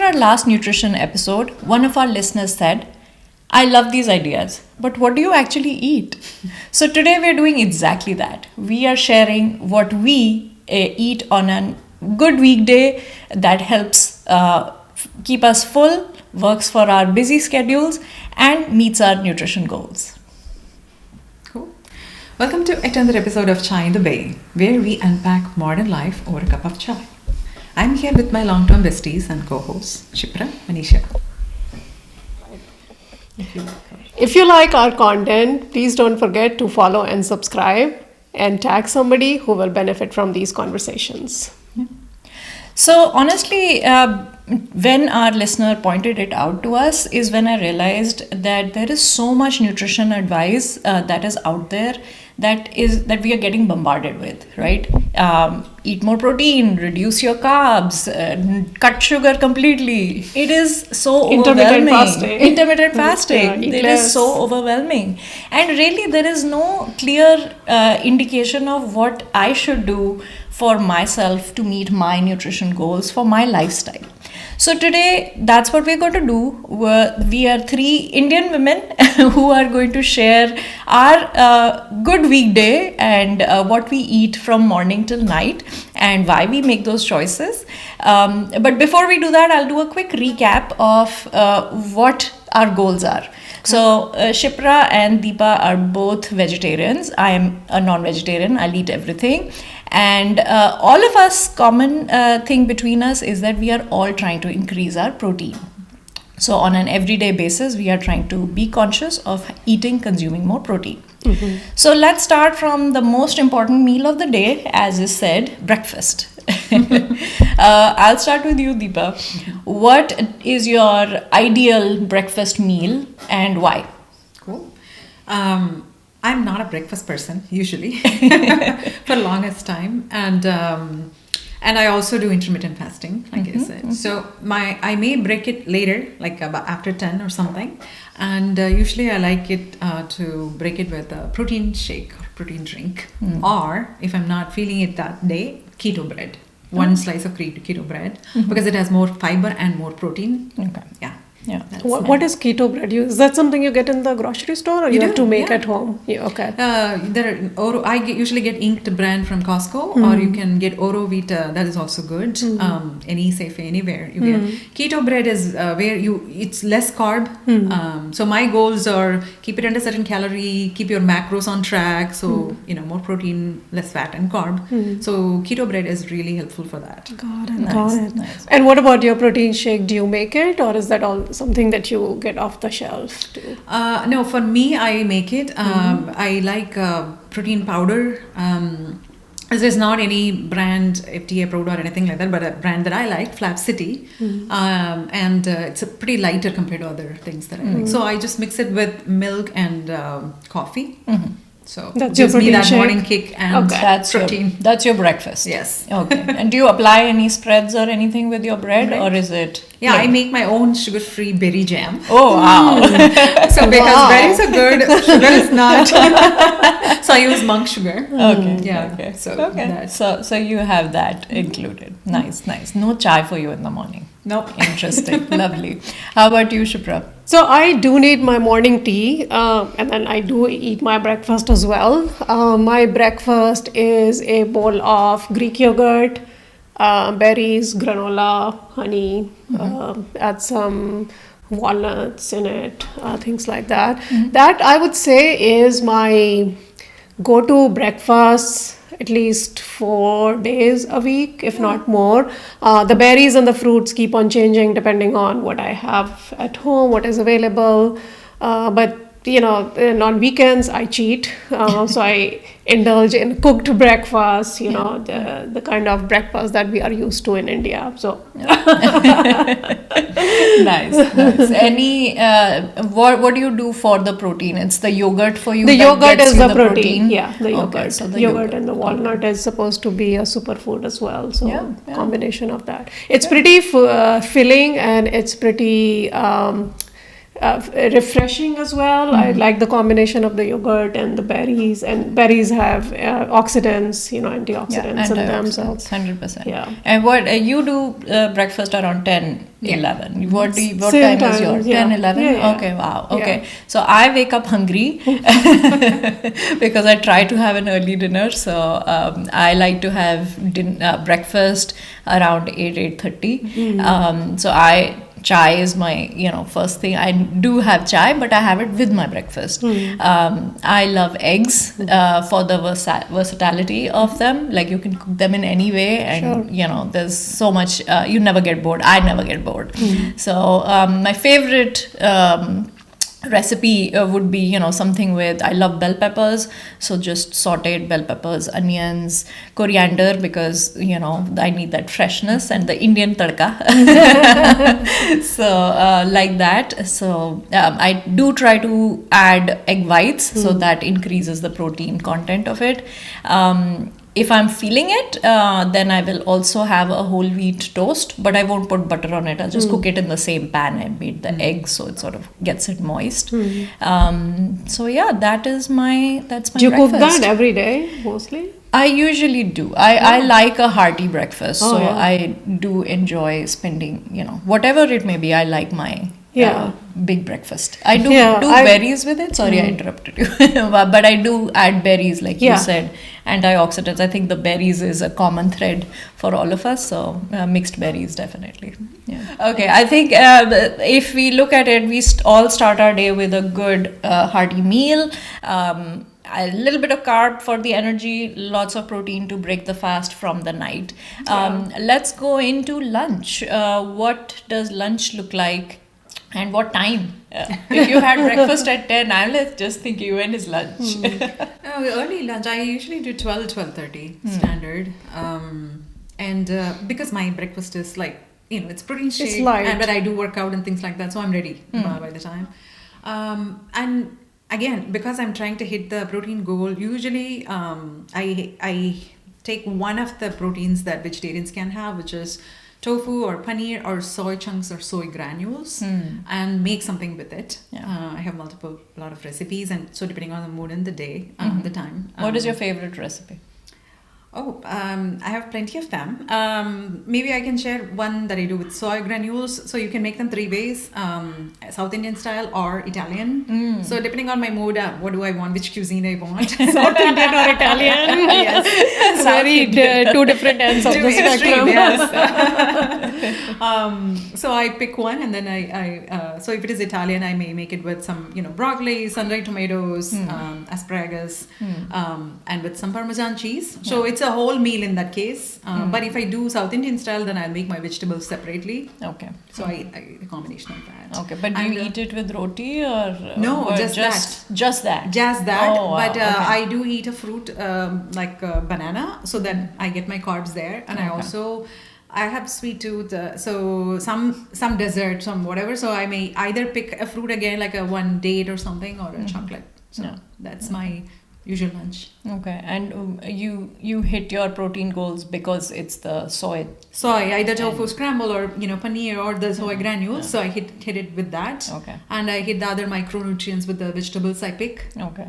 our last nutrition episode, one of our listeners said, I love these ideas, but what do you actually eat? So today we're doing exactly that. We are sharing what we eat on a good weekday that helps keep us full, works for our busy schedules, and meets our nutrition goals. Cool. Welcome to yet another episode of Chai in the Bay, where we unpack modern life over a cup of chai. I'm here with my long-term besties and co-hosts, Shipra and Isha. If you like our content, please don't forget to follow and subscribe and tag somebody who will benefit from these conversations. So honestly, when our listener pointed it out to us is when I realized that there is so much nutrition advice that is out there that we are getting bombarded with, right? Eat more protein, reduce your carbs, cut sugar completely. It is so overwhelming. Intermittent fasting. It is so overwhelming. And really there is no clear indication of what I should do for myself to meet my nutrition goals for my lifestyle. So today, that's what we're going to do. We are three Indian women who are going to share our good weekday and what we eat from morning till night and why we make those choices. But before we do that, I'll do a quick recap of what our goals are. So Shipra and Deepa are both vegetarians. I am a non-vegetarian. I'll eat everything. And all of us, common thing between us is that we are all trying to increase our protein. So on an everyday basis, we are trying to be conscious of consuming more protein. Mm-hmm. So let's start from the most important meal of the day, as is said, breakfast. I'll start with you, Deepa. What is your ideal breakfast meal and why? Cool. I'm not a breakfast person usually for the longest time, and I also do intermittent fasting, like I said. Mm-hmm. So I may break it later, like after 10 or something, and usually I like it to break it with a protein shake or protein drink, or if I'm not feeling it that day, keto bread. One slice of keto bread because it has more fiber and more protein. Okay. Yeah. Yeah. What is keto bread? Is that something you get in the grocery store or you have to make at home? Yeah, okay. I usually get inked brand from Costco, or you can get Oro Vita. That is also good. Any safe anywhere you get. Keto bread is where it's less carb. So my goals are keep it under certain calorie, keep your macros on track. So more protein, less fat and carb. So keto bread is really helpful for that. Got it. Nice. And what about your protein shake? Do you make it, or is that all something that you get off the shelf too? No, for me, I make it. I like protein powder. There's not any brand FDA approved or anything like that, but a brand that I like, Flap City. And it's a pretty lighter compared to other things that I like. So I just mix it with milk and coffee. So that's gives your me that shake. Morning kick and protein. That's your breakfast. Yes. Okay. And do you apply any spreads or anything with your bread, or is it? Yeah, I make my own sugar-free berry jam. Oh wow! So because berries are good, sugar is not. So I use monk sugar. Okay. Yeah. Okay. So so you have that included. Nice. No chai for you in the morning. Nope. Interesting. Lovely. How about you, Shipra? So I do need my morning tea, and then I do eat my breakfast as well. My breakfast is a bowl of Greek yogurt, berries, granola, honey, add some walnuts in it, things like that. That I would say is my go-to breakfast at least 4 days a week, if not more. The berries and the fruits keep on changing depending on what I have at home, what is available. But on weekends I cheat, so I indulge in cooked breakfast, the kind of breakfast that we are used to in India. So nice. Any what do you do for the protein? It's the yogurt for you. The yogurt is the protein. Yeah, the yogurt. Okay, so the yogurt and the walnut is supposed to be a superfood as well. So combination of that. It's pretty filling and it's pretty refreshing as well. I like the combination of the yogurt and the berries, and berries have oxidants, antioxidants in them. So 100%. Yeah. And what you do breakfast around 10, 11. What Same time is time, yours? yeah. 10, 11? Yeah. Okay, wow. Okay. Yeah. So I wake up hungry because I try to have an early dinner. So I like to have breakfast around 8, 8:30. So chai is my first thing. I do have chai, but I have it with my breakfast. I love eggs for the versatility of them. Like you can cook them in any way, and there's so much. You never get bored. I never get bored. So my favorite recipe would be something with, I love bell peppers, so just sauteed bell peppers, onions, coriander, because I need that freshness, and the Indian tadka. So like that. So I do try to add egg whites, so that increases the protein content of it. If I'm feeling it, then I will also have a whole wheat toast, but I won't put butter on it. I'll just cook it in the same pan I made the eggs, so it sort of gets it moist. So yeah, that's my Do you cook breakfast. that every day mostly? I usually do. I like a hearty breakfast, so yeah. I do enjoy spending, whatever it may be. I like my big breakfast. I do berries with it. Sorry, I interrupted you. But I do add berries, like you said, antioxidants. I think the berries is a common thread for all of us. So mixed berries, definitely. Yeah. Okay, I think if we look at it, we all start our day with a good hearty meal. A little bit of carb for the energy, lots of protein to break the fast from the night. Let's go into lunch. What does lunch look like? And what time? If you had breakfast at 10, let's just think when is lunch? Early lunch, I usually do 12:30 standard. And because my breakfast is like, it's protein shake. It's light. But I do work out and things like that, so I'm ready by the time. And again, because I'm trying to hit the protein goal, usually I take one of the proteins that vegetarians can have, which is tofu or paneer or soy chunks or soy granules, and make something with it. I have a lot of recipes, and so depending on the mood and the day, the time. What is your favorite recipe? I have plenty of them. Maybe I can share one that I do with soy granules. So you can make them 3 ways, South Indian style or Italian. So depending on my mood, what do I want, which cuisine I want. South Indian or Italian? Yes. Very two different ends of the spectrum. Yes. So I pick one, and then so if it is Italian, I may make it with some, broccoli, sun-dried tomatoes, asparagus, and with some Parmesan cheese. So it's a whole meal in that case. But if I do South Indian style, then I'll make my vegetables separately. Okay. So a combination of that. Okay, but do you eat it with roti or no? Just that. Just that. Oh, wow. But okay. I do eat a fruit like banana, so that I get my carbs there, and I have sweet tooth, so some dessert, some whatever. So I may either pick a fruit again, like one date or something, or a chocolate. So that's my usual lunch. Okay, and you hit your protein goals because it's the soy, either tofu scramble or paneer or the soy granules. So I hit it with that. Okay. And I hit the other micronutrients with the vegetables I pick. Okay.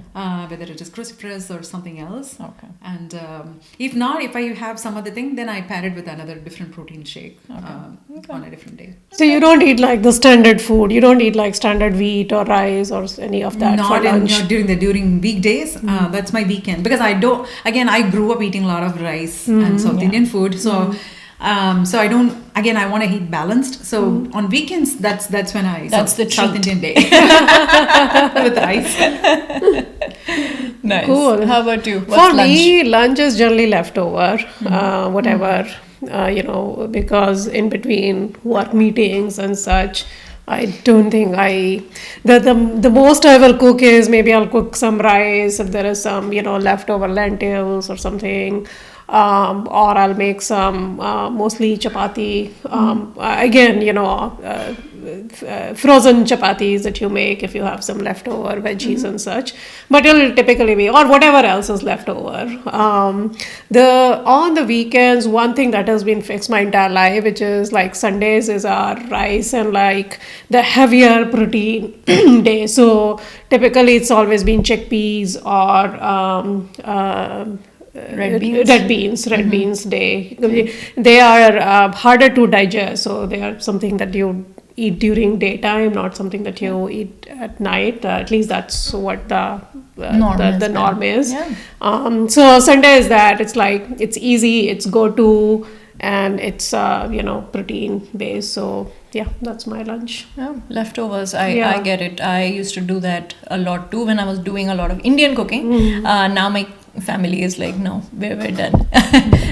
Whether it is cruciferous or something else. Okay. And if I have some other thing, then I pair it with another different protein shake on a different day. So you don't eat like the standard food. You don't eat like standard wheat or rice or any of that for lunch. Not during weekdays. That's my weekend, because I grew up eating a lot of rice and South Indian food. So so I don't. Again, I want to eat balanced. So on weekends, that's when That's the South treat. Indian day with rice. Nice. Cool. How about you? What's For lunch? me, lunch is generally leftover, whatever, because in between work meetings and such, I don't think the most I will cook is maybe I'll cook some rice if there is some, leftover lentils or something. Or I'll make some mostly chapati. Again, frozen chapatis that you make if you have some leftover veggies and such. But it'll typically be, or whatever else is left over. On the weekends, one thing that has been fixed my entire life, which is like Sundays is our rice and like the heavier protein day. So typically it's always been chickpeas or red beans day. They are harder to digest, so they are something that you eat during daytime, not something that you eat at night. At least that's what the norm is. Yeah. So Sunday is that it's like it's easy, it's go to, and it's protein based. So yeah, that's my lunch. Yeah, leftovers. I get it. I used to do that a lot too when I was doing a lot of Indian cooking. Now my family is like, no, we're done.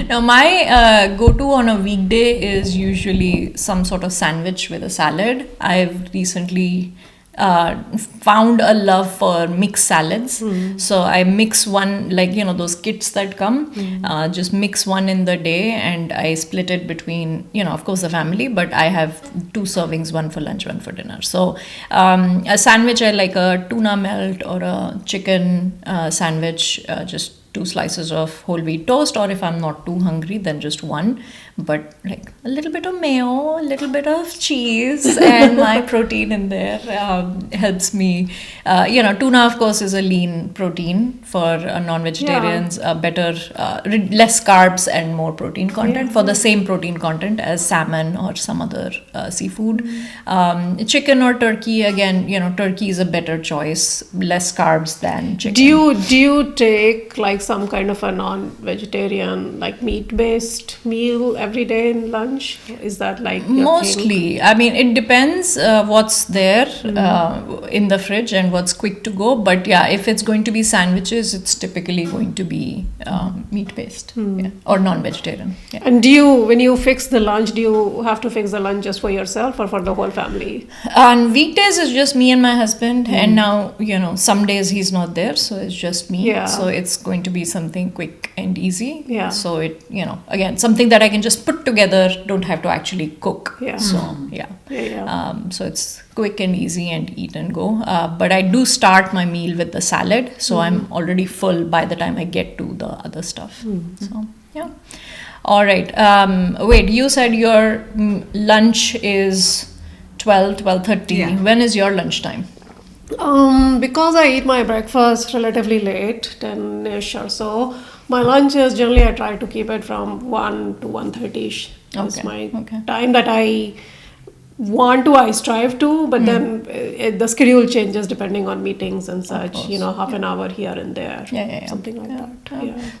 Now my go-to on a weekday is usually some sort of sandwich with a salad. I've recently found a love for mixed salads. So I mix one, like those kits that come, just mix one in the day, and I split it between of course the family, but I have 2 servings, one for lunch, one for dinner. So a sandwich, I like a tuna melt or a chicken sandwich, just 2 slices of whole wheat toast, or if I'm not too hungry, then just one, but like a little bit of mayo, a little bit of cheese, and my protein in there helps me. Tuna of course is a lean protein for non-vegetarians, better, less carbs and more protein content for the same protein content as salmon or some other seafood. Chicken or turkey, again, turkey is a better choice, less carbs than chicken. Do you take like some kind of a non-vegetarian, like meat-based meal every day in lunch? Is that like your mostly thing? I mean, it depends what's there in the fridge and what's quick to go, but yeah, if it's going to be sandwiches, it's typically going to be meat-based, or non-vegetarian. And when you fix the lunch, do you have to fix the lunch just for yourself or for the whole family? On weekdays it's just me and my husband, and now some days he's not there, so it's just me. So it's going to be something quick and easy. So it again, something that I can just put together, don't have to actually cook. So so it's quick and easy and eat and go, but I do start my meal with the salad, so I'm already full by the time I get to the other stuff. So yeah. All right, wait, you said your lunch is 12:30. When is your lunchtime? Because I eat my breakfast relatively late, 10ish or so, my lunch is generally, I try to keep it from 1 to 1:30ish. That's my time that I strive to, but then the schedule changes depending on meetings and such, half an hour here and there, something like that.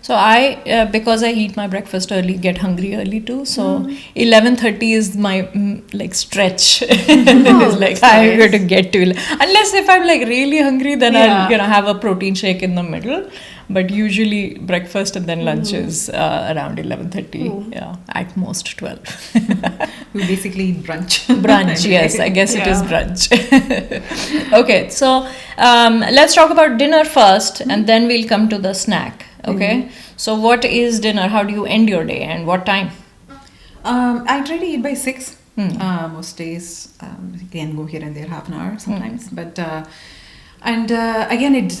So I, because I eat my breakfast early, get hungry early too, so 11:30 is my like stretch. It's like I'm going to get to, unless if I'm like really hungry, then I'll have a protein shake in the middle, but usually breakfast and then lunch is around 11:30, at most 12. We basically eat brunch. Brunch, yes, I guess it is brunch. Okay, so let's talk about dinner first, and then we'll come to the snack. Okay, so what is dinner? How do you end your day, and what time? I try to eat by 6 most days. Again, go here and there half an hour sometimes, but again, it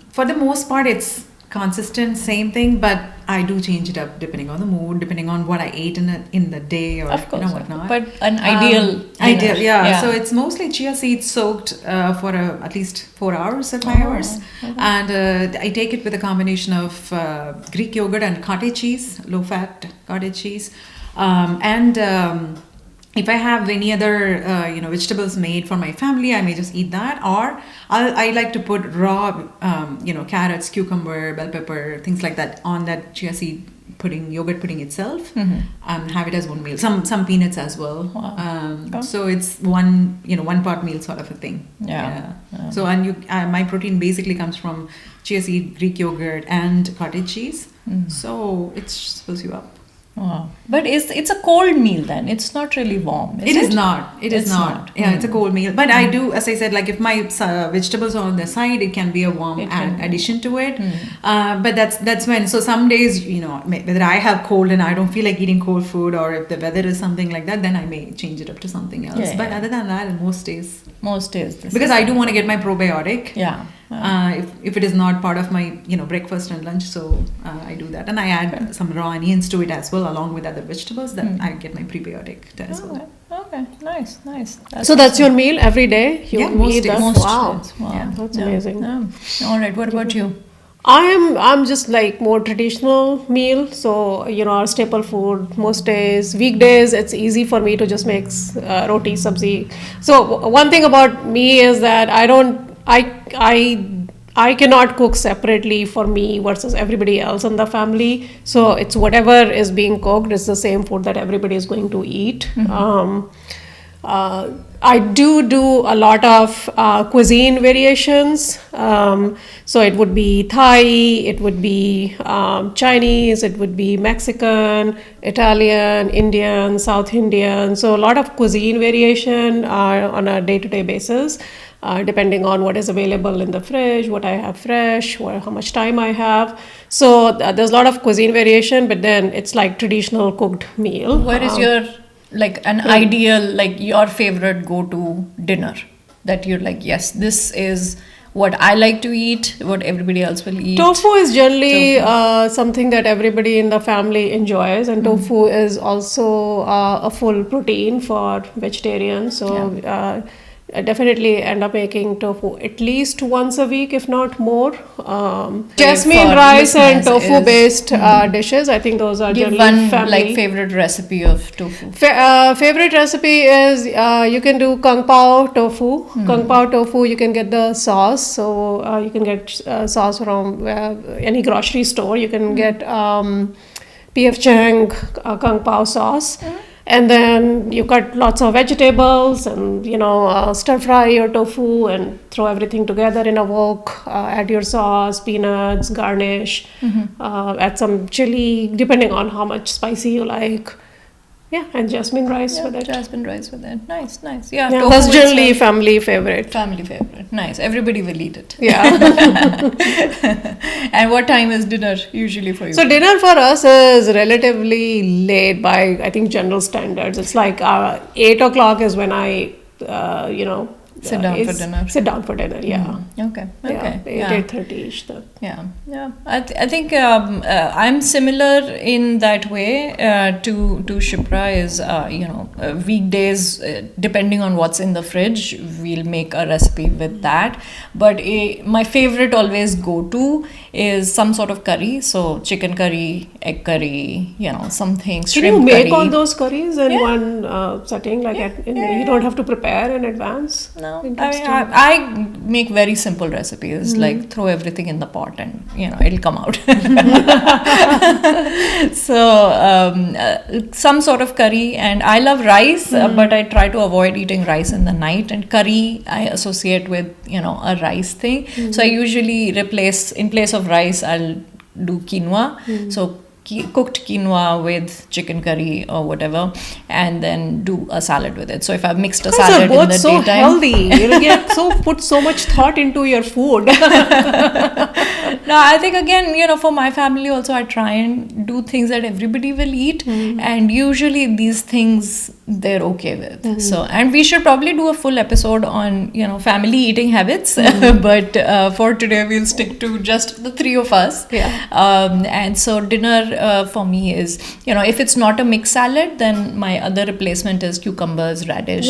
for the most part it's consistent, same thing, but I do change it up depending on the mood, depending on what I ate in the day, or whatnot. But an ideal, So it's mostly chia seeds soaked for at least 4 hours or 5 hours, and I take it with a combination of Greek yogurt and cottage cheese, low-fat cottage cheese, and if I have any other vegetables made for my family, I may just eat that, or I like to put raw carrots, cucumber, bell pepper, things like that on that chia seed pudding, yogurt pudding itself, and have it as one meal. Some peanuts as well. So it's one pot meal sort of a thing. So my protein basically comes from chia seed, Greek yogurt, and cottage cheese. So it fills you up. Wow. But it's a cold meal then. It's not really warm. It is not. It is It's not. not. Yeah, it's a cold meal. But I do, as I said, like if my vegetables are on the side, it can be a warm addition to it. But that's when. So some days, whether I have cold and I don't feel like eating cold food, or if the weather is something like that, then I may change it up to something else. Yeah, but yeah. other than that, most days. Because I do want to get my probiotic. Yeah. If it is not part of my breakfast and lunch, so I do that, and I add some raw onions to it as well, along with other vegetables. That I get my prebiotic as well. Okay. Nice. So that's your meal every day? You Yeah, most eat days. that? Most Wow. days. Wow. Yeah. That's amazing. All right. What about you? I'm just like more traditional meal. So our staple food most days. Weekdays it's easy for me to just make roti sabzi. So one thing about me is that I cannot cook separately for me versus everybody else in the family. So it's whatever is being cooked is the same food that everybody is going to eat. I do a lot of cuisine variations. So it would be Thai, it would be Chinese, it would be Mexican, Italian, Indian, South Indian. So a lot of cuisine variation on a day-to-day basis, depending on what is available in the fridge, what I have fresh, or how much time I have. So there's a lot of cuisine variation, but then it's like traditional cooked meal. What is your an ideal, your favorite go-to dinner that you're like, yes, this is what I like to eat, what everybody else will eat? Tofu is generally something that everybody in the family enjoys, and tofu is also a full protein for vegetarians. So I definitely end up making tofu at least once a week, if not more. Jasmine for rice and listeners tofu-based dishes. I think those are Give generally one family. favorite recipe of tofu. Favorite recipe is you can do kung pao tofu. Kung pao tofu, you can get the sauce. So you can get sauce from any grocery store. You can get P.F. Chang kung pao sauce. And then you cut lots of vegetables and, stir fry your tofu and throw everything together in a wok. Add your sauce, peanuts, garnish, add some chili, depending on how much spicy you like. Yeah, and jasmine rice with it. Jasmine rice with it. Nice. Yeah, Yeah, tofu that's is generally a family favorite. family favorite. Nice. Everybody will eat it. Yeah. And what time is dinner usually for you? So dinner for us is relatively late by, I think, general standards. It's like 8 o'clock is when I, Sit down for dinner. Sit down for dinner, yeah. Okay. Yeah, 8:30ish. Yeah. I think I'm similar in that way to Shipra is, weekdays, depending on what's in the fridge, we'll make a recipe with that. But my favorite always go-to is some sort of curry. So chicken curry, egg curry, something, Can shrimp you make curry. all those curries in one setting? You don't have to prepare in advance? No, I mean, Interesting. I make very simple recipes, like throw everything in the pot and, it'll come out. So, some sort of curry, and I love rice, but I try to avoid eating rice in the night, and curry I associate with, a rice thing. So I usually in place of rice, I'll do quinoa. So cooked quinoa with chicken curry or whatever, and then do a salad with it. So if I've mixed a You guys salad are both in the so daytime, healthy. You get put so much thought into your food. no, I think again, for my family also, I try and do things that everybody will eat, and usually these things they're okay with. So, and we should probably do a full episode on family eating habits, but for today we'll stick to just the three of us. Yeah. And so dinner for me is, if it's not a mixed salad, then my other replacement is cucumbers, radish,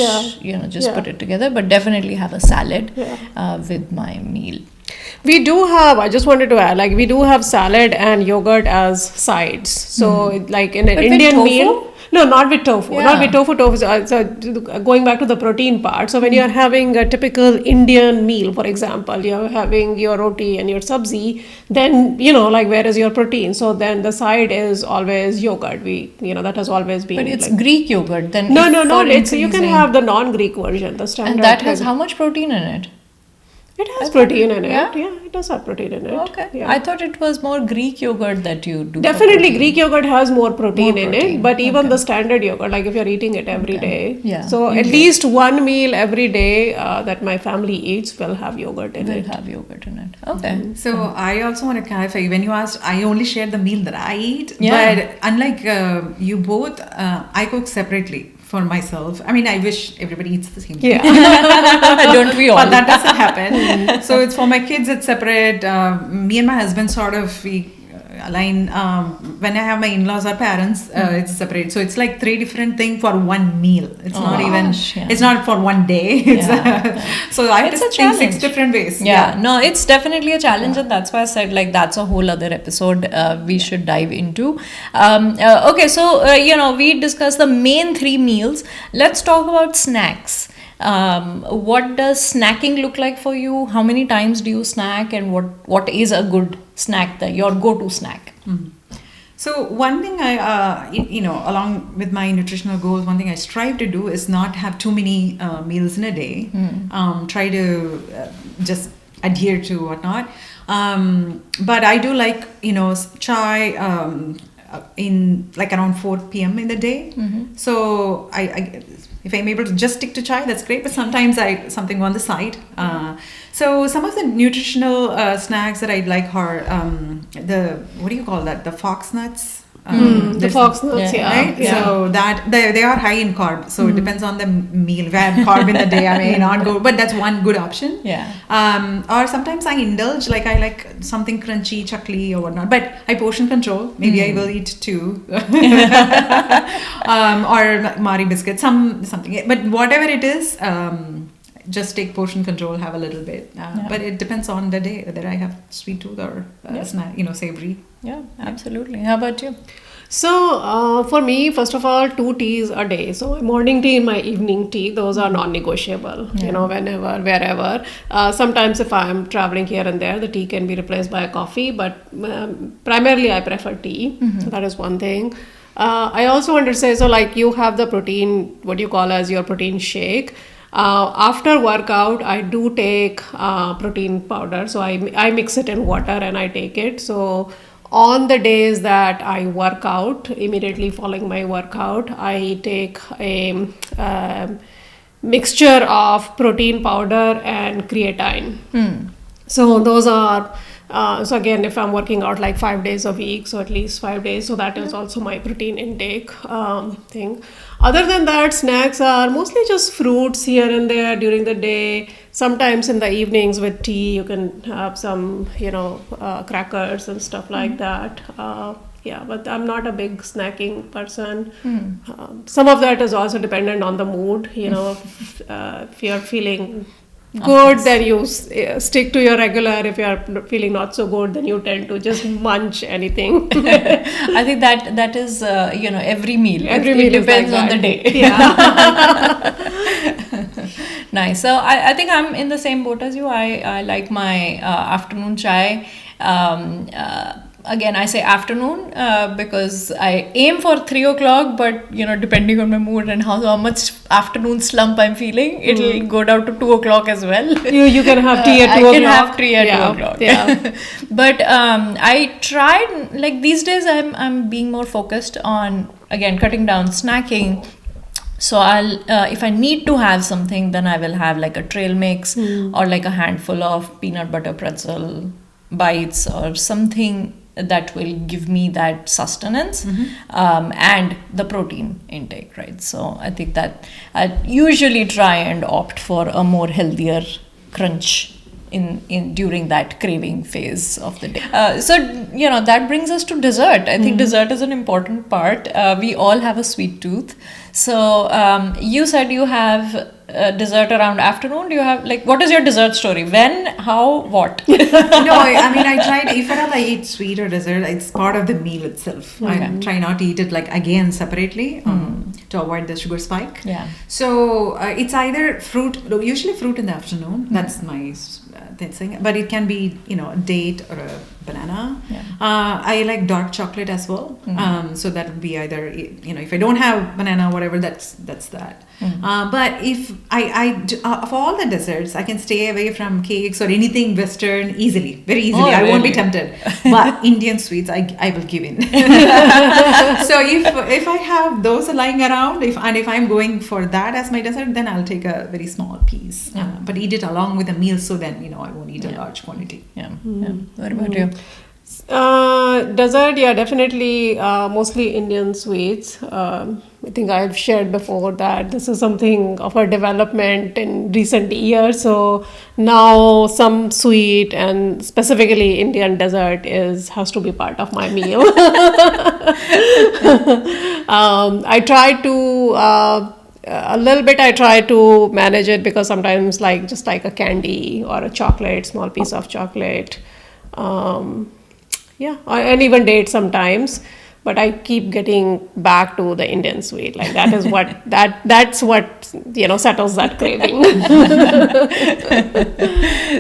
put it together, but definitely have a salad with my meal. We do have, I just wanted to add, we do have salad and yogurt as sides. So, like in an But with Indian tofu? meal. No, not with tofu. Yeah. Not with tofu. So going back to the protein part. So when you're having a typical Indian meal, for example, you're having your roti and your sabzi, then, where is your protein? So then the side is always yogurt. That has always been. But it's Greek yogurt. Then No. for You can increasing- have the non-Greek version, the standard. And that has how much protein in it? It has protein in it. Yeah? Yeah, it does have protein in it. Okay. Yeah. I thought it was more Greek yogurt that you do. for Definitely, protein. Greek yogurt has more protein More in protein. it, but even Okay. the standard yogurt, like if you're eating it every Okay. day, Yeah, so you at get- least one meal every day that my family eats will have yogurt in Will it. have yogurt in it. Okay. So I also want to clarify, when you asked, I only share the meal that I eat. Yeah. But unlike you both, I cook separately for myself. I mean, I wish everybody eats the same thing. Yeah. Don't we all? But that doesn't happen. So it's for my kids, it's separate. Me and my husband sort of, we align. When I have my in-laws or parents, it's separate. So it's like 3 different things for one meal. It's Oh not even, gosh, yeah. it's not for one day. It's Yeah. so I have It's to a think 6 challenge. different ways. Yeah, no, it's definitely a challenge, and that's why I said like that's a whole other episode we should dive into. Okay, so we discussed the main 3 meals. Let's talk about snacks. What does snacking look like for you? How many times do you snack, and what is a good snack, your go-to snack? So one thing I, along with my nutritional goals, one thing I strive to do is not have too many meals in a day. Try to just adhere to whatnot. But I do like, chai in like around 4 p.m. in the day. So I if I'm able to just stick to chai, that's great. But sometimes something on the side. So some of the nutritional snacks that I'd like are what do you call that? The fox nuts. The there's- fox nuts, Yeah. yeah. Right? Yeah. So that they are high in carb. So it depends on the meal. If I have carb in the day, I may not go. But that's one good option. Yeah. Or sometimes I indulge, like I like something crunchy, chakli or whatnot. But I portion control. Maybe I will eat 2. Or Mari biscuit, something. But whatever it is, just take portion control, have a little bit. But it depends on the day, whether I have sweet tooth or snack, savory. Yeah, absolutely. How about you? So for me, first of all, 2 teas a day. So my morning tea and my evening tea, those are non-negotiable. Whenever, wherever. Sometimes if I'm traveling here and there, the tea can be replaced by a coffee. But primarily, I prefer tea. So that is one thing. I also want to say, so like you have the protein, what you call as your protein shake. After workout, I do take protein powder. So I mix it in water and I take it. So on the days that I work out, immediately following my workout, I take a mixture of protein powder and creatine. So those are, so again, if I'm working out like 5 days a week, so at least 5 days, so that is also my protein intake thing. Other than that, snacks are mostly just fruits here and there during the day. Sometimes in the evenings with tea, you can have some, crackers and stuff like that. Yeah, but I'm not a big snacking person. Some of that is also dependent on the mood. If you're feeling good, then you stick to your regular. If you're feeling not so good, then you tend to just munch anything. I think that is every meal. Every it meal is depends like on the that. day. Yeah. Nice. So I think I'm in the same boat as you. I like my afternoon chai. Again, I say afternoon because I aim for 3 o'clock, but depending on my mood and how much afternoon slump I'm feeling, it'll go down to 2 o'clock as well. You can have tea at 2 o'clock. I can have tea at 2 o'clock. Yeah. But I tried, like these days I'm being more focused on, again, cutting down snacking. So I'll if I need to have something, then I will have like a trail mix or like a handful of peanut butter pretzel bites or something that will give me that sustenance and the protein intake, right? So I think that I usually try and opt for a more healthier crunch in during that craving phase of the day. So that brings us to dessert. I think dessert is an important part. We all have a sweet tooth. So you said you have dessert around afternoon. Do you have what is your dessert story? When, how, what? No, I mean, I tried, if at all I eat sweet or dessert, it's part of the meal itself. I try not to eat it again separately to avoid the sugar spike. Yeah. So it's either fruit, usually fruit in the afternoon. That's my thing. But it can be, a date or a banana. Yeah. I like dark chocolate as well. So that would be either, if I don't have banana, whatever, that's that. But if of all the desserts, I can stay away from cakes or anything Western very easily. Oh, I won't be really? tempted. But Indian sweets, I will give in. So if I have those lying around, if I'm going for that as my dessert, then I'll take a very small piece. But eat it along with a meal, so then I won't eat a large quantity. Yeah. What about you? Dessert, yeah, definitely mostly Indian sweets. I think I've shared before that this is something of a development in recent years. So now some sweet and specifically Indian dessert has to be part of my meal. I try to a little bit. I try to manage it because sometimes just like a candy or a chocolate, small piece of chocolate. And even date sometimes, but I keep getting back to the Indian sweet. Like that is what that's what settles that craving.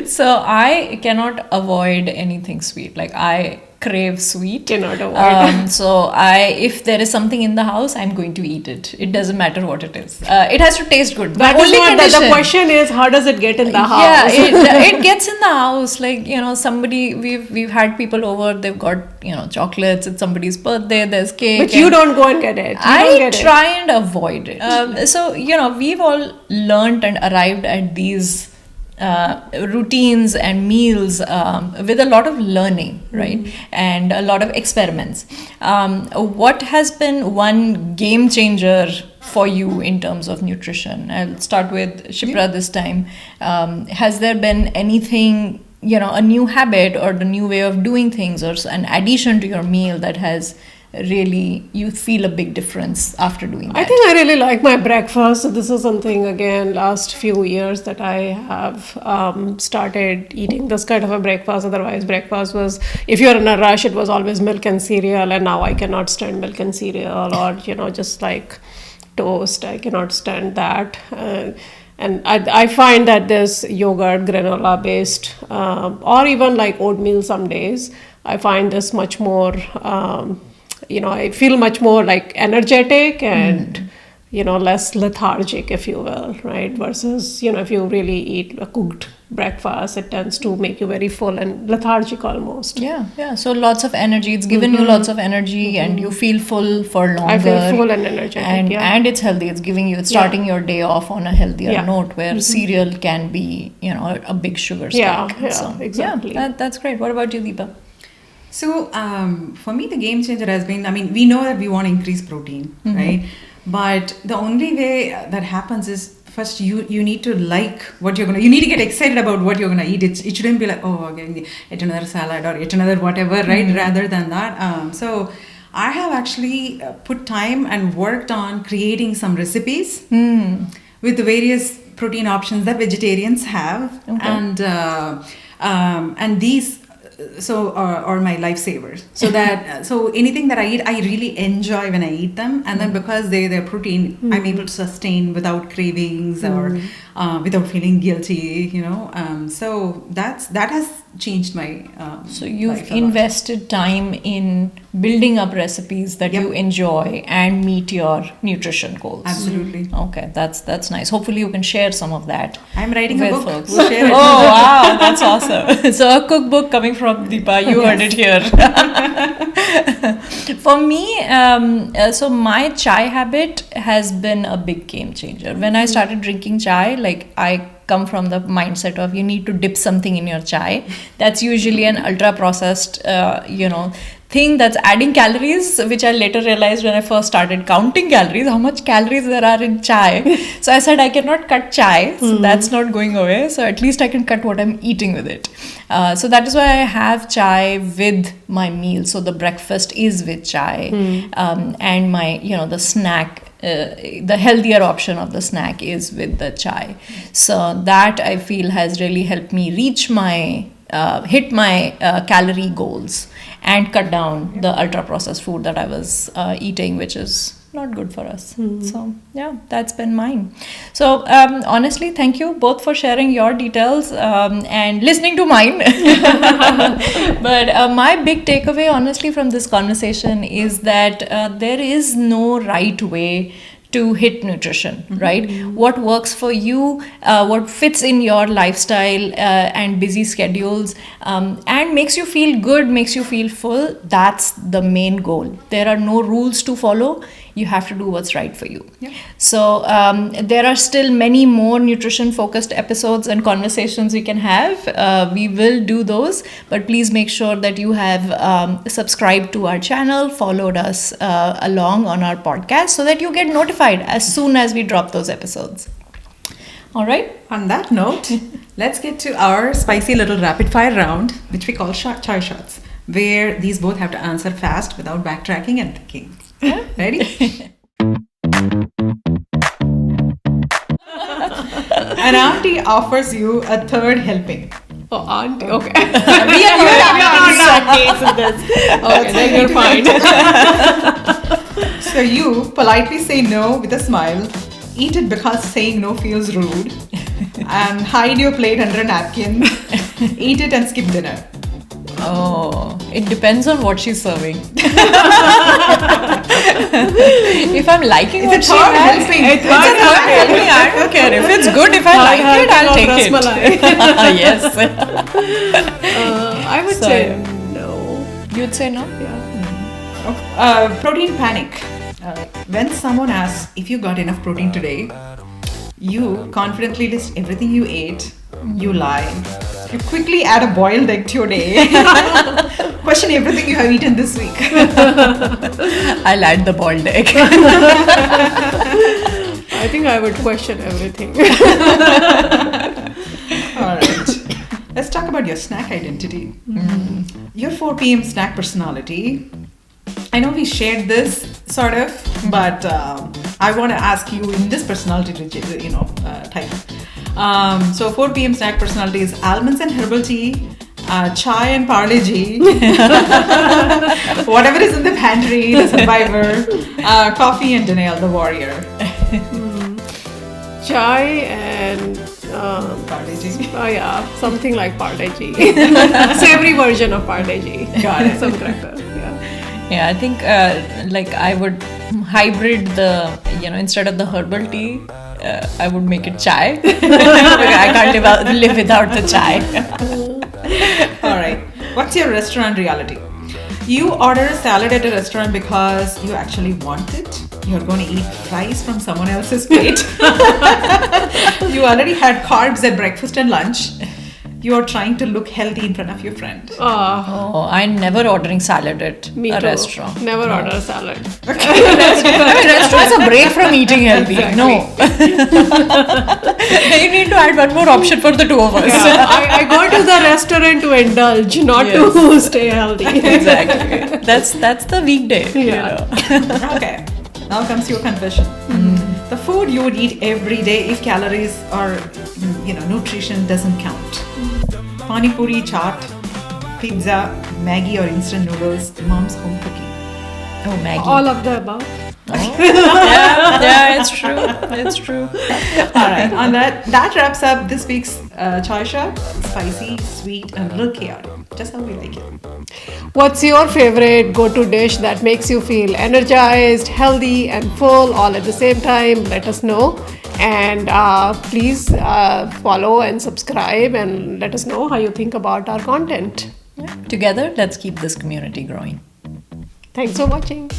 So I cannot avoid anything sweet. Like I crave sweet. Cannot avoid. So if there is something in the house, I'm going to eat it. It doesn't matter what it is. It has to taste good. That is not the question is how does it get in the house? Yeah, it gets in the house. Like somebody we've had people over. They've got chocolates. It's somebody's birthday. There's cake. But you don't go and get it. I try and avoid it. So we've all learned and arrived at these routines and meals with a lot of learning, right? And a lot of experiments. What has been one game changer for you in terms of nutrition? I'll start with Shipra this time. Has there been anything, a new habit or the new way of doing things or an addition to your meal that has really, you feel a big difference after doing that? I think I really like my breakfast. So this is something, again, last few years that I have started eating this kind of a breakfast. Otherwise, breakfast was, if you're in a rush, it was always milk and cereal. And now I cannot stand milk and cereal or, just like toast. I cannot stand that. And I find that this yogurt, granola based, or even like oatmeal some days, I find this much more I feel much more like energetic and, less lethargic, if you will, right? Versus, if you really eat a cooked breakfast, it tends to make you very full and lethargic almost. Yeah. So lots of energy. It's given you lots of energy and you feel full for longer. I feel full and energetic, and it's healthy. It's starting your day off on a healthier note where cereal can be, a big sugar spike. So, exactly. That's great. What about you, Deepa? So for me, the game changer has been, we know that we want to increase protein, right? But the only way that happens is first you need to like what you're going to, you need to get excited about what you're going to eat. It shouldn't be like, oh, again, yet another salad or yet another whatever, right? Rather than that. So I have actually put time and worked on creating some recipes with the various protein options that vegetarians have. Okay. And these are my lifesavers. So that so anything that I eat, I really enjoy when I eat them, and then because they're protein, I'm able to sustain without cravings or without feeling guilty. So that has changed my. So you've invested time in building up recipes that you enjoy and meet your nutrition goals. Absolutely. Okay, that's nice. Hopefully you can share some of that. I'm writing a book. Folks. We'll share it. Oh wow, that's awesome. So a cookbook coming from Deepa, you heard it here. For me, so my chai habit has been a big game changer. When I started drinking chai, I come from the mindset of you need to dip something in your chai. That's usually an ultra processed, thing that's adding calories, which I later realized when I first started counting calories, how much calories there are in chai. So I said I cannot cut chai, so that's not going away. So at least I can cut what I'm eating with it. So that is why I have chai with my meal. So the breakfast is with chai, and my, the snack. The healthier option of the snack is with the chai. So that I feel has really helped me reach my hit my calorie goals and cut down the ultra processed food that I was eating, which is not good for us. So yeah, that's been mine. So honestly, thank you both for sharing your details and listening to mine. But my big takeaway, honestly, from this conversation is that there is no right way to hit nutrition, right? What works for you, what fits in your lifestyle and busy schedules, and makes you feel good, makes you feel full, that's the main goal. There are no rules to follow. You have to do what's right for you. Yeah. So there are still many more nutrition focused episodes and conversations we can have. We will do those, but please make sure that you have subscribed to our channel, followed us along on our podcast so that you get notified as soon as we drop those episodes. All right. On that note, let's get to our spicy little rapid fire round, which we call chai shots, where these both have to answer fast without backtracking and thinking. Ready? An auntie offers you a third helping. Oh, auntie. Okay. We are in this. Okay, then you're fine. So you politely say no with a smile, eat it because saying no feels rude, and hide your plate under a napkin, eat it and skip dinner. Oh, it depends on what she's serving. If I'm liking what she has, it's a third helping. I don't care. If it's good, if I like it, I'll take it. Yes. I would say no. You'd say no? Yeah. Protein panic. When someone asks if you got enough protein today, you confidently list everything you ate. You lie. You quickly add a boiled egg to your day. Question everything you have eaten this week. I'll add the boiled egg. I think I would question everything. All right. Let's talk about your snack identity. Your 4 p.m. snack personality. I know we shared this sort of, but I want to ask you in this personality, type. So 4 p.m. snack personality is almonds and herbal tea, chai and Parle-G, whatever is in the pantry, the survivor, coffee and Danielle, the warrior. Chai and Parle-G. oh yeah, something like Parle-G. Savory version of Parle-G. Got it. Some cracker. Yeah. Yeah, I think like I would hybrid the, instead of the herbal tea, I would make it chai. I can't live without the chai. All right. What's your restaurant reality? You order a salad at a restaurant because you actually want it. You're going to eat fries from someone else's plate. You already had carbs at breakfast and lunch. You are trying to look healthy in front of your friend. Oh, I'm never ordering salad at Me a too. restaurant. Never order a salad. Restaurant's a break from eating healthy. Exactly. No. You need to add one more option for the two of us. Yeah, I go to the restaurant to indulge, not to stay healthy. Exactly. That's the weekday. Yeah. Okay. Now comes your confession. The food you would eat every day if calories or nutrition doesn't count. Pani puri, chaat, pizza, Maggi or instant noodles, mom's home cooking. Oh, Maggie. All of the above. Yeah, it's true. It's true. All right. On that wraps up this week's chai shot. Spicy, sweet, and a little chaotic. Just how we like it. What's your favorite go-to dish that makes you feel energized, healthy, and full all at the same time? Let us know. And please follow and subscribe and let us know how you think about our content. Together, let's keep this community growing. Thanks for watching.